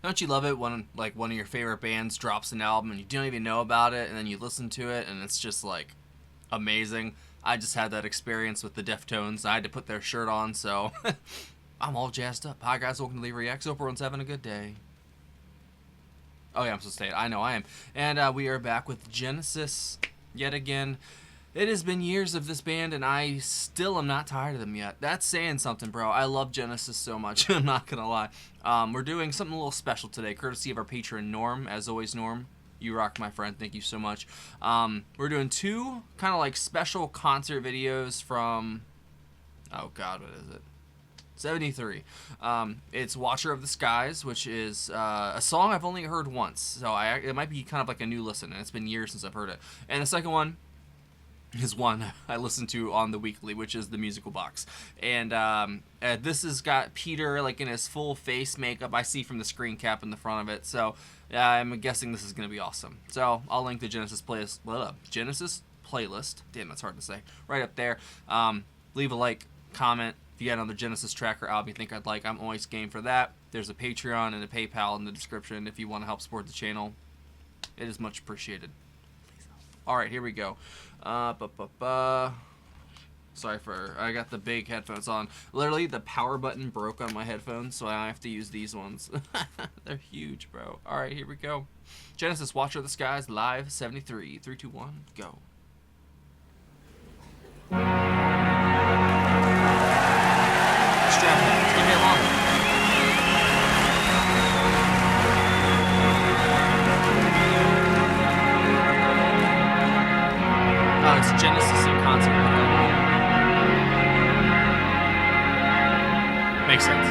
Don't you love it when like one of your favorite bands drops an album and you don't even know about it, and then you listen to it and it's just like amazing? I just had that experience with the Deftones. I had to put their shirt on, so I'm all jazzed up. Hi guys, welcome to Leave Reacts. Hope everyone's having a good day. Oh yeah, I'm supposed to say it. I know I am. And we are back with Genesis yet again. It has been years of this band, and I still am not tired of them yet. That's saying something, bro. I love Genesis so much. I'm not going to lie. We're doing something a little special today, courtesy of our patron, Norm. As always, Norm, you rock, my friend. Thank you so much. We're doing two kind of like special concert videos from, oh, God, what is it? 73. It's Watcher of the Skies, which is a song I've only heard once. So it might be kind of like a new listen, and it's been years since I've heard it. And the second one is one I listen to on the weekly, which is The Musical Box. And this has got Peter like in his full face makeup. I see from the screen cap in the front of it. So I'm guessing this is going to be awesome. So I'll link the Genesis playlist. Damn, that's hard to say. Right up there. Leave a like, comment. If you got another Genesis track or album you think I'd like, I'm always game for that. There's a Patreon and a PayPal in the description if you want to help support the channel. It is much appreciated. Alright, here we go. Sorry I got the big headphones on. Literally, the power button broke on my headphones, so I have to use these ones. They're huge, bro. Alright, here we go. Genesis, Watcher of the Skies, live 73. 3, 2, 1, go. Strap in. It's gonna be a long one. Oh, it's Genesis in concert. Makes sense.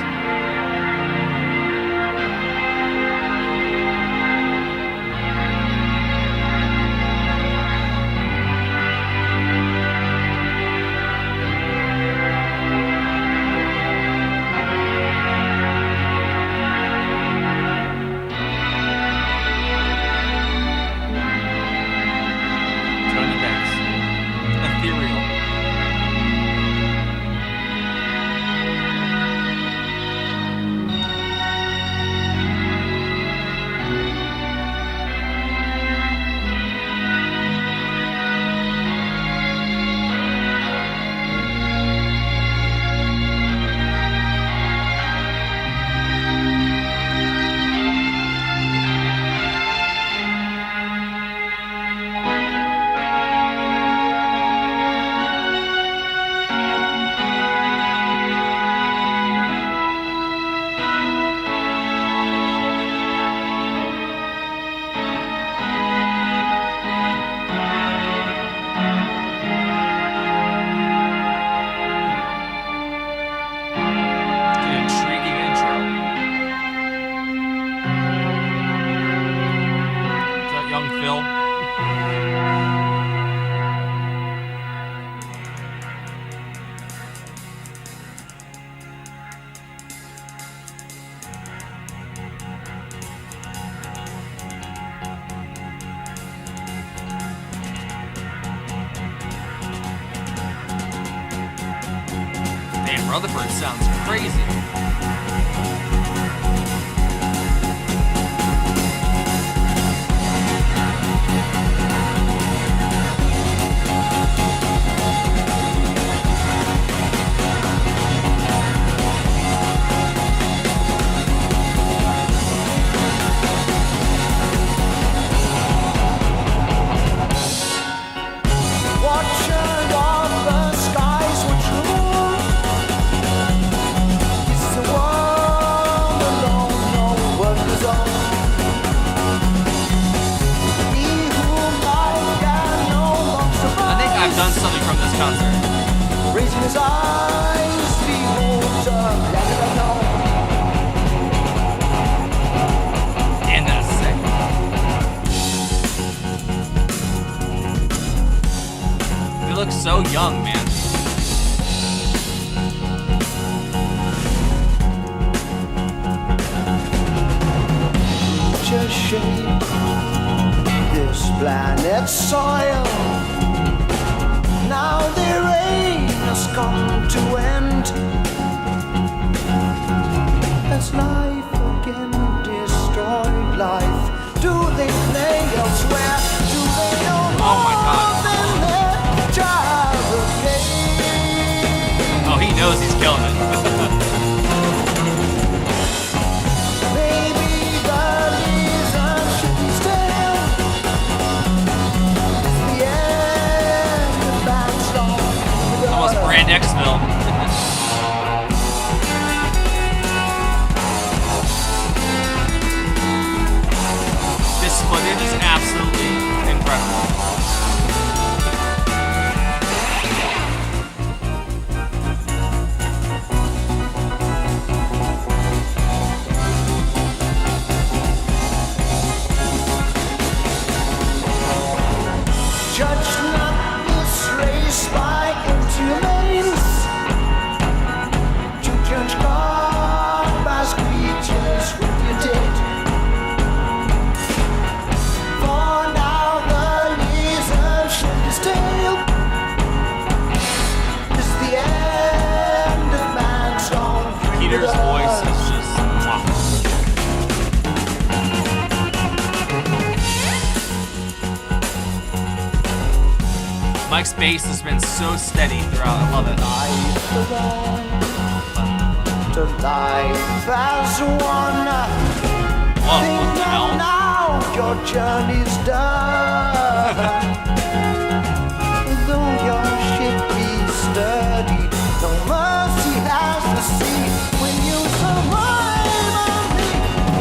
Rutherford sounds crazy. Done something from this concert. Raising his eyes, beholds and that's sick. You look so young, man. Just shake this planet's soil. Now the rain has come to end. As life again destroys incredible. Judge not this race by inhumans. To judge God by screeches with your dead. For now the lizard shed his tail. This is the end of man's own Peter's voice is just Mike's bass has been so steady throughout. I love it. To life as one. Whoa, Think what the hell? now your journey's done. Though your ship is sturdy, no mercy has the sea. When you survive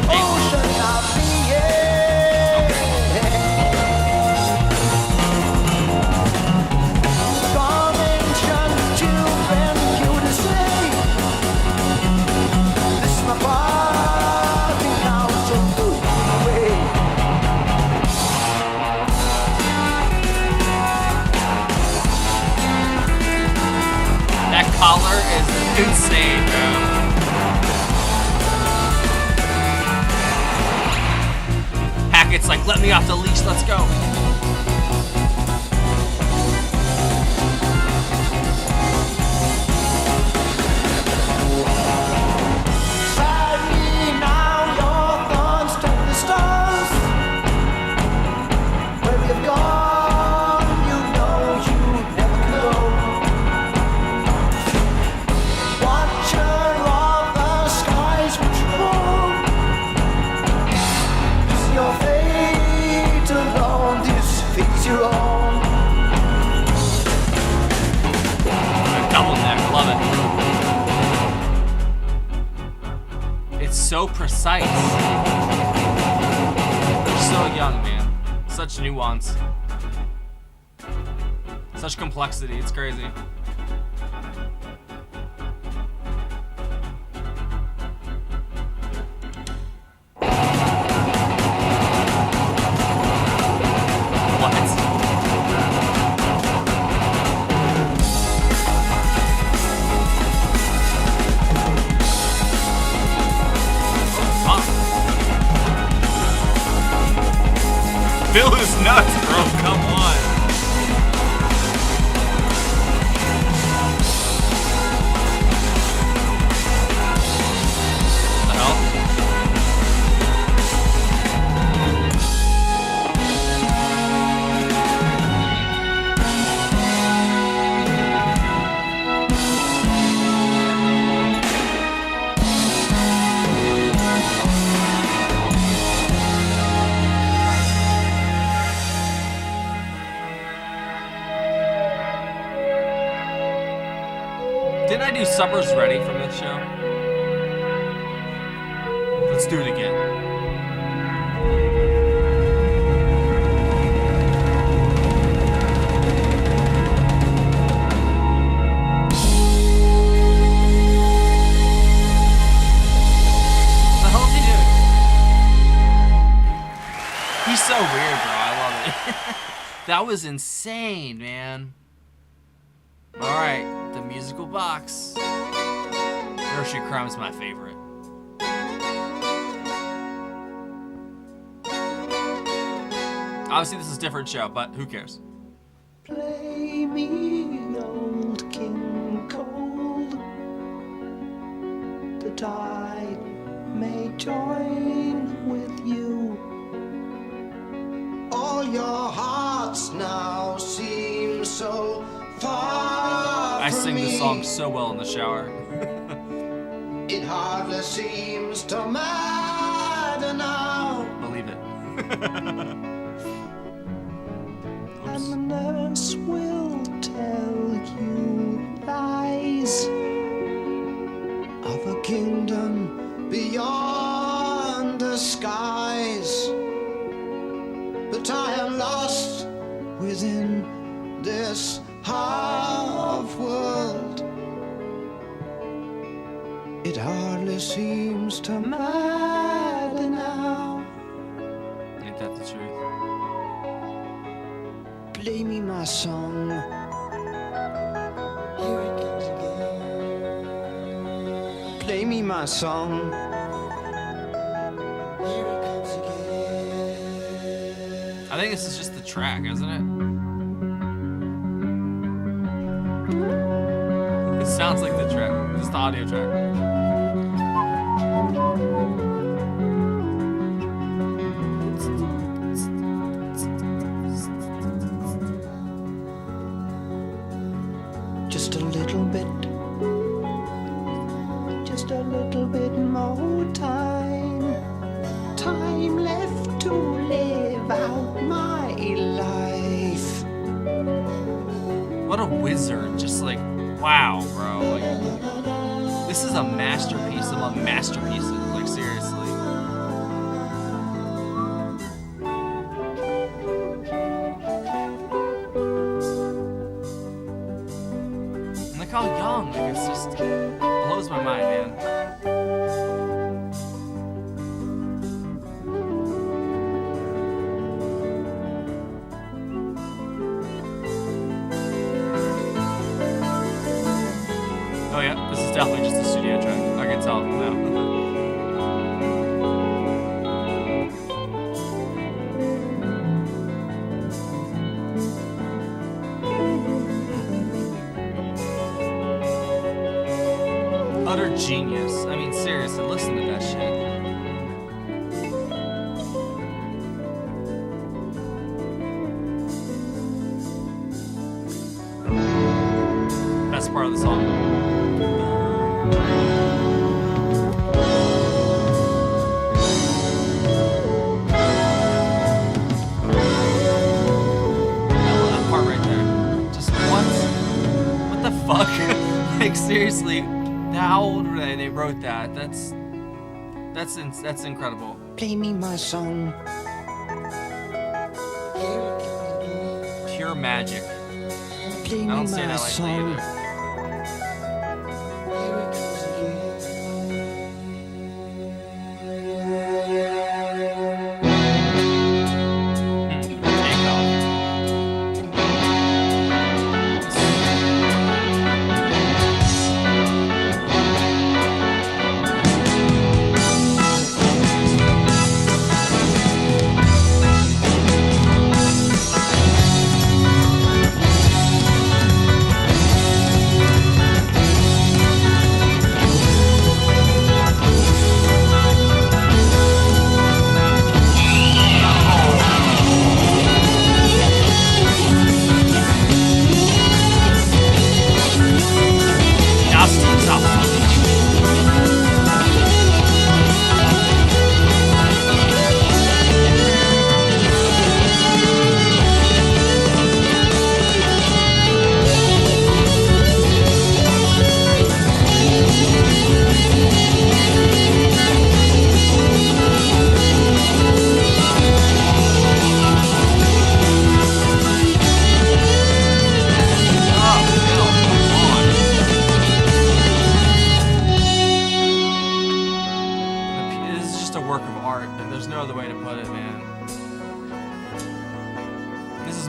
on the ocean of the air. That collar is insane, bro. Hackett's like, let me off the leash, let's go. Sadly now your thorns turn to stars. Where we've gone, you know you never go. Watcher of the skies which roam. Is your fate alone? This fate's your own. Double neck, love it. It's so precise. They're so young, man. Such nuance. Such complexity, it's crazy. Bill is nuts, bro. Come on. The hell? Didn't I do Summer's Ready from this show? Let's do it again. What the hell is he doing? He's so weird, bro. I love it. That was insane, man. Alright, the musical box. Nursery Crime's my favorite. Obviously, this is a different show, but who cares? Play me, old King Cold, that I may join with you. All your hearts now seem so far I from sing this me. song so well in the shower. It hardly seems to matter now. Believe it. And the nurse will tell you lies of a kingdom beyond the skies. But I am lost days in this half world. It hardly seems to matter now. Ain't that the truth? Play me my song. Here it comes again. Play me my song. Here it comes again. I think this is just the track, isn't it? It sounds like the track. Just the audio track. Just a little bit. Just a little bit more time. Time left to live out my life. What a wizard. Just like, wow, bro. Like, this is a masterpiece among masterpieces. Like, seriously. And look how young. Like, it's just blows my mind, man. Oh yeah, this is definitely just a studio track. I can tell now. Utter genius. I mean, seriously, listen to that shit. Best part of the song. Fuck. Like, seriously, how old were they? They wrote that. That's incredible. Play me my song. Pure magic. Play I me don't say my that lightly song. either.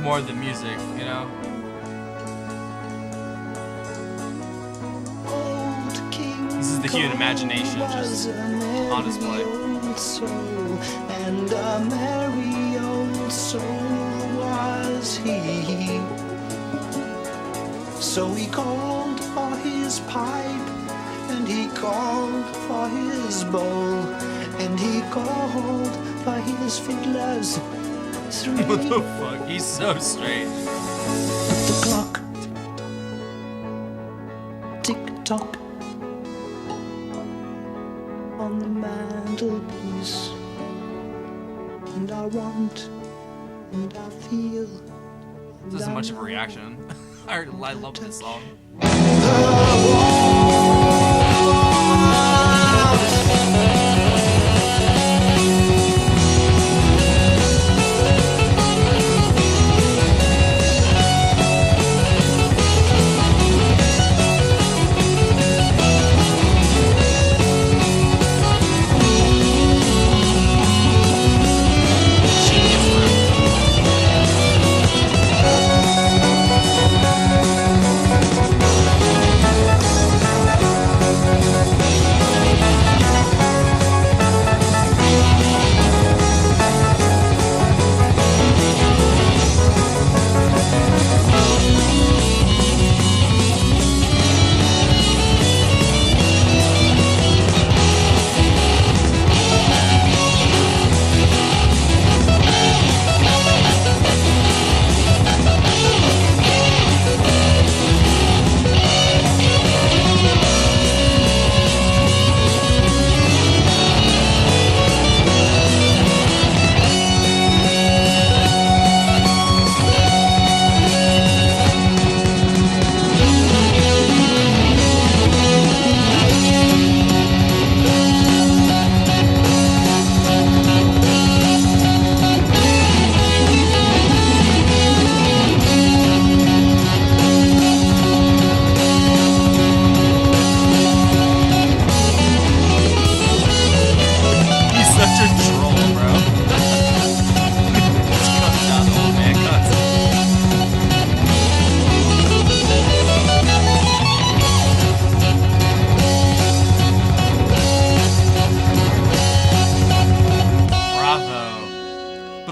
More than music, you know? This is the human imagination just on display. And a merry old soul was he. So he called for his pipe, and he called for his bowl, and he called for his fiddlers. What the fuck? He's so straight. The clock, tick tock, on the mantelpiece, and I want, and I feel. This isn't much of a reaction. I love this song.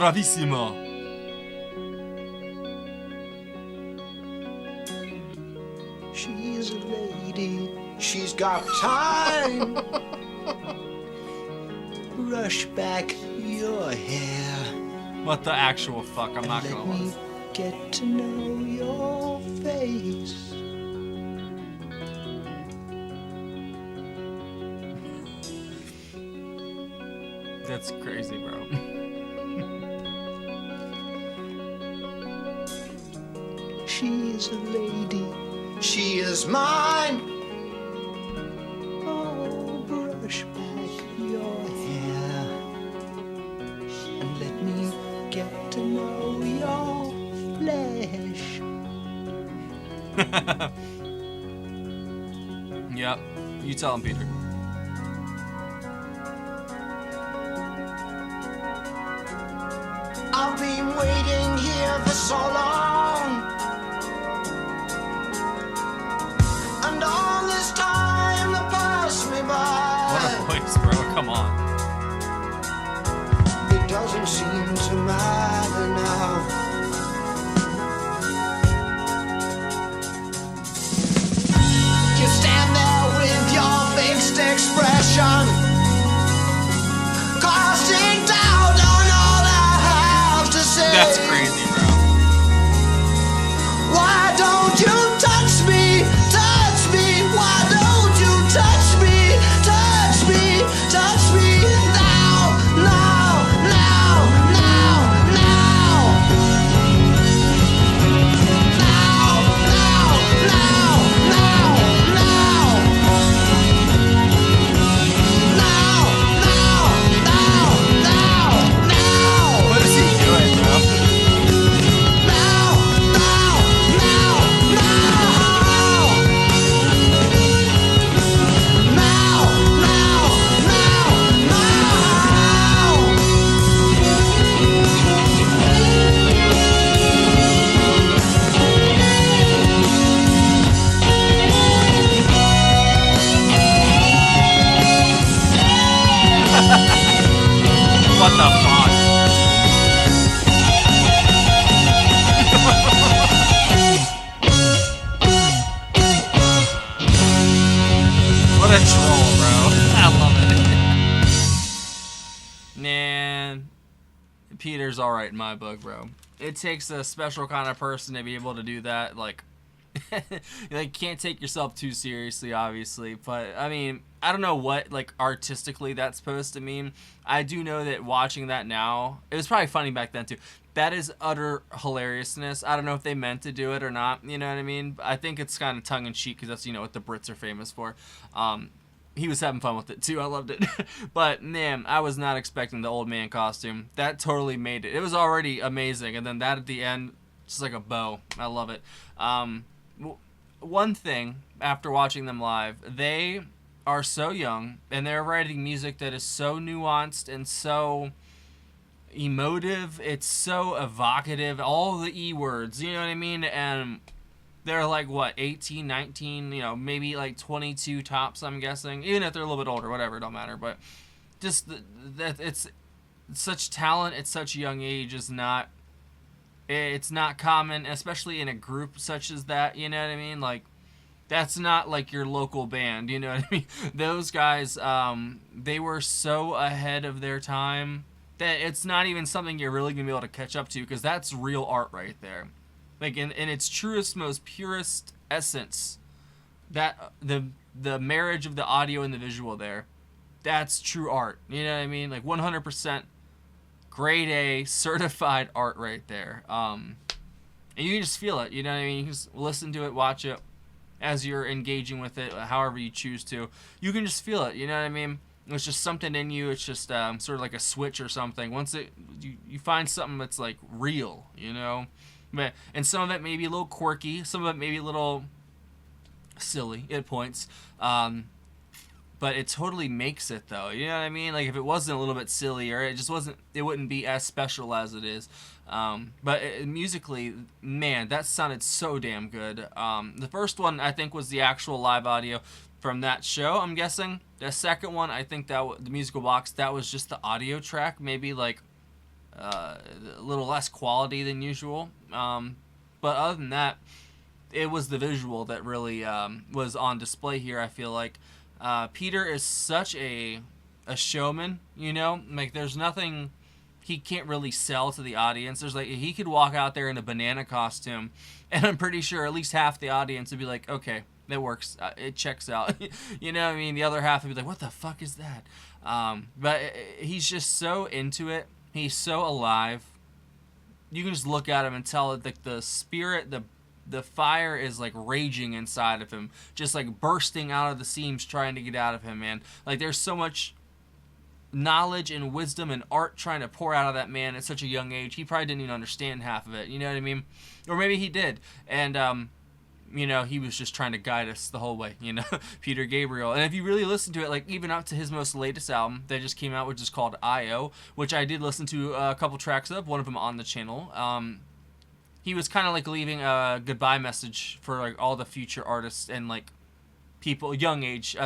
Bravissimo. She's a lady, she's got time. Brush back your hair. What the actual fuck? I'm not Let gonna me lie. get to know your face. That's crazy, bro. She's a lady, she is mine. Oh, brush back your hair and let me get to know your flesh. Yep. You tell him, Peter. I've been waiting here for so long, and all this time that passed me What a by. voice, bro. Come on. It doesn't seem to matter now. You stand there with your fixed expression, casting doubt on all I have to say. That's crazy, bro. Why don't you touch me? Touch me. Why don't you touch me? Touch me. Touch me now. Now. Now. Now. Now. Now. Now. Now. Now. Now. Now. Now. What is he doing, bro? Now. Now. Now. Now. What the fuck? What a troll, bro. I love it. Man, Peter's alright in my book, bro. It takes a special kind of person to be able to do that. Like, like, can't take yourself too seriously, obviously. But, I mean, I don't know what, like, artistically that's supposed to mean. I do know that watching that now, it was probably funny back then, too. That is utter hilariousness. I don't know if they meant to do it or not, you know what I mean? I think it's kind of tongue-in-cheek because that's, you know, what the Brits are famous for. He was having fun with it, too. I loved it. But, man, I was not expecting the old man costume. That totally made it. It was already amazing. And then that at the end, just like a bow. I love it. One thing, after watching them live, they are so young, and they're writing music that is so nuanced and so emotive. It's so evocative. All the E words, you know what I mean? And they're like, what, 18, 19, you know, maybe like 22 tops, I'm guessing. Even if they're a little bit older, whatever, it don't matter. But just that it's such talent at such a young age is not, it's not common, especially in a group such as that, you know what I mean? Like, that's not like your local band, you know what I mean? Those guys, they were so ahead of their time that it's not even something you're really going to be able to catch up to, because that's real art right there. Like, in its truest, most purest essence, that the marriage of the audio and the visual there, that's true art. You know what I mean? Like, 100% grade A certified art right there. And you can just feel it, you know what I mean? You can just listen to it, watch it as you're engaging with it, however you choose to. You can just feel it, you know what I mean? It's just something in you. It's just sort of like a switch or something. Once you find something that's like real, you know? But, and some of it may be a little quirky, some of it may be a little silly at points. But it totally makes it, though. You know what I mean? Like, if it wasn't a little bit sillier, it just wasn't, it wouldn't be as special as it is. But musically, man, that sounded so damn good. The first one, I think, was the actual live audio from that show, I'm guessing. The second one, I think that the musical box, that was just the audio track. Maybe, like, a little less quality than usual. But other than that, it was the visual that really was on display here. I feel like Peter is such a showman. You know, like there's nothing he can't really sell to the audience. There's like he could walk out there in a banana costume, and I'm pretty sure at least half the audience would be like, okay, that works. It checks out. You know what I mean? The other half would be like, what the fuck is that? But he's just so into it. He's so alive. You can just look at him and tell that the spirit, the fire is like raging inside of him, just like bursting out of the seams, trying to get out of him, man. Like there's so much knowledge and wisdom and art trying to pour out of that man at such a young age. He probably didn't even understand half of it. You know what I mean? Or maybe he did. And, you know, he was just trying to guide us the whole way, you know, Peter Gabriel. And if you really listen to it, like even up to his most latest album that just came out, which is called I.O., which I did listen to a couple tracks of, one of them on the channel. He was kind of like leaving a goodbye message for like all the future artists and like people, young age,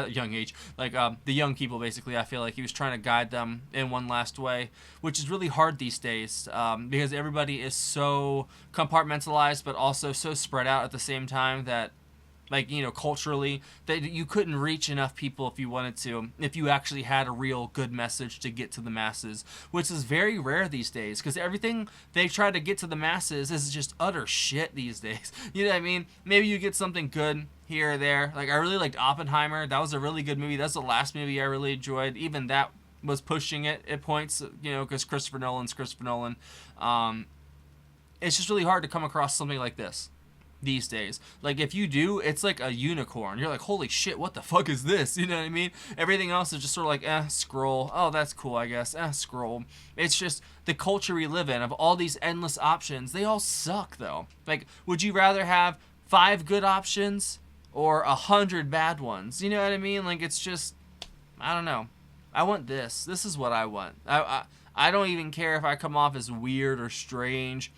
like the young people basically. I feel like he was trying to guide them in one last way, which is really hard these days because everybody is so compartmentalized, but also so spread out at the same time that, like, you know, culturally, that you couldn't reach enough people if you wanted to, if you actually had a real good message to get to the masses, which is very rare these days, because everything they try to get to the masses is just utter shit these days. You know what I mean? Maybe you get something good here or there. Like, I really liked Oppenheimer. That was a really good movie. That's the last movie I really enjoyed. Even that was pushing it at points, you know, because Christopher Nolan's Christopher Nolan. It's just really hard to come across something like this these days. Like, if you do, it's like a unicorn. You're like, holy shit, what the fuck is this? You know what I mean? Everything else is just sort of like, scroll. Oh, that's cool, I guess. Scroll. It's just the culture we live in of all these endless options. They all suck, though. Like, would you rather have 5 good options or 100 bad ones? You know what I mean? Like, it's just, I don't know. I want this. This is what I want. I don't even care if I come off as weird or strange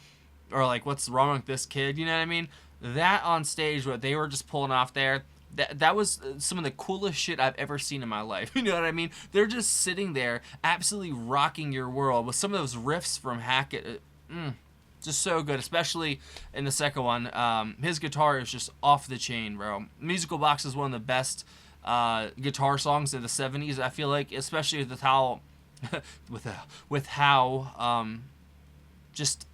or like, what's wrong with this kid? You know what I mean? That on stage, what they were just pulling off there, that was some of the coolest shit I've ever seen in my life. You know what I mean? They're just sitting there absolutely rocking your world with some of those riffs from Hackett. Just so good, especially in the second one. His guitar is just off the chain, bro. Musical Box is one of the best guitar songs of the 70s, I feel like, especially with how just,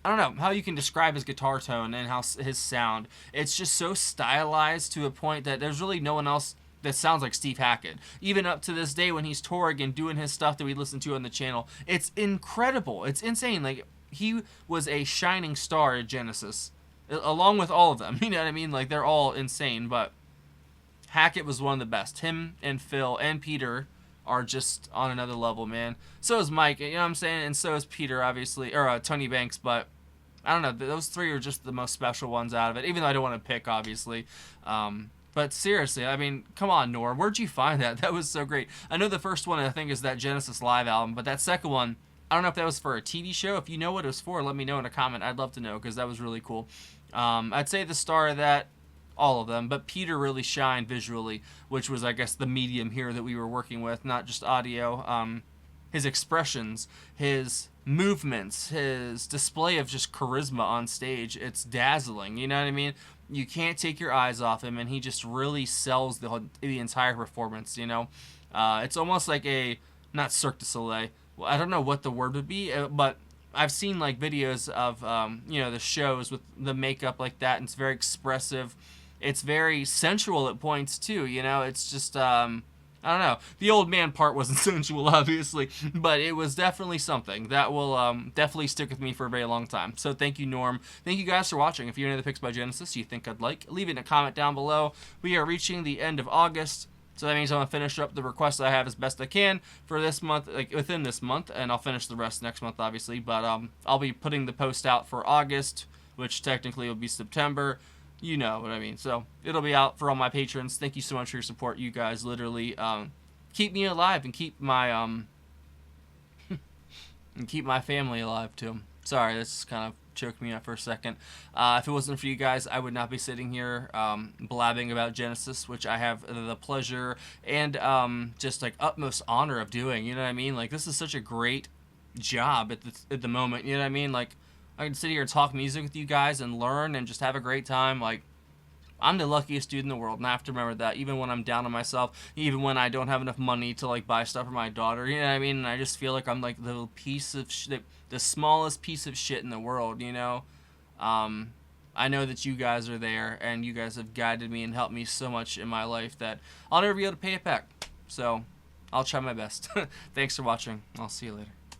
I don't know how you can describe his guitar tone and how his sound. It's just so stylized to a point that there's really no one else that sounds like Steve Hackett. Even up to this day when he's touring and doing his stuff that we listen to on the channel, it's incredible. It's insane. Like, he was a shining star at Genesis, along with all of them. You know what I mean? Like, they're all insane, but Hackett was one of the best. Him and Phil and Peter are just on another level, man. So is Mike, you know what I'm saying? And so is Peter, obviously, or Tony Banks, but I don't know. Those three are just the most special ones out of it, even though I don't want to pick, obviously. But seriously, I mean, come on, Norm. Where'd you find that? That was so great. I know the first one, I think, is that Genesis Live album, but that second one, I don't know if that was for a TV show. If you know what it was for, let me know in a comment. I'd love to know, because that was really cool. I'd say the star of that, all of them, but Peter really shined visually, which was, I guess, the medium here that we were working with, not just audio. His expressions, his movements, his display of just charisma on stage, it's dazzling, you know what I mean? You can't take your eyes off him, and he just really sells the entire performance, you know? It's almost like not Cirque du Soleil, well, I don't know what the word would be, but I've seen like videos of, the shows with the makeup like that, and it's very expressive. It's very sensual at points too, you know? It's just, I don't know. The old man part wasn't sensual, obviously, but it was definitely something that will definitely stick with me for a very long time. So thank you, Norm. Thank you guys for watching. If you have any of the picks by Genesis you think I'd like, leave it in a comment down below. We are reaching the end of August, so that means I'm going to finish up the requests I have as best I can for this month, like within this month, and I'll finish the rest next month, obviously. But I'll be putting the post out for August, which technically will be September. You know what I mean. So it'll be out for all my patrons. Thank you so much for your support. You guys literally keep me alive and keep my and keep my family alive too. Sorry, this just kind of choked me up for a second. If it wasn't for you guys, I would not be sitting here blabbing about Genesis, which I have the pleasure and just like utmost honor of doing. You know what I mean? Like, this is such a great job at the moment. You know what I mean? Like, I can sit here and talk music with you guys and learn and just have a great time. Like, I'm the luckiest dude in the world, and I have to remember that even when I'm down on myself, even when I don't have enough money to like buy stuff for my daughter. You know what I mean? And I just feel like I'm like the piece of the smallest piece of shit in the world. You know. I know that you guys are there, and you guys have guided me and helped me so much in my life that I'll never be able to pay it back. So, I'll try my best. Thanks for watching. I'll see you later.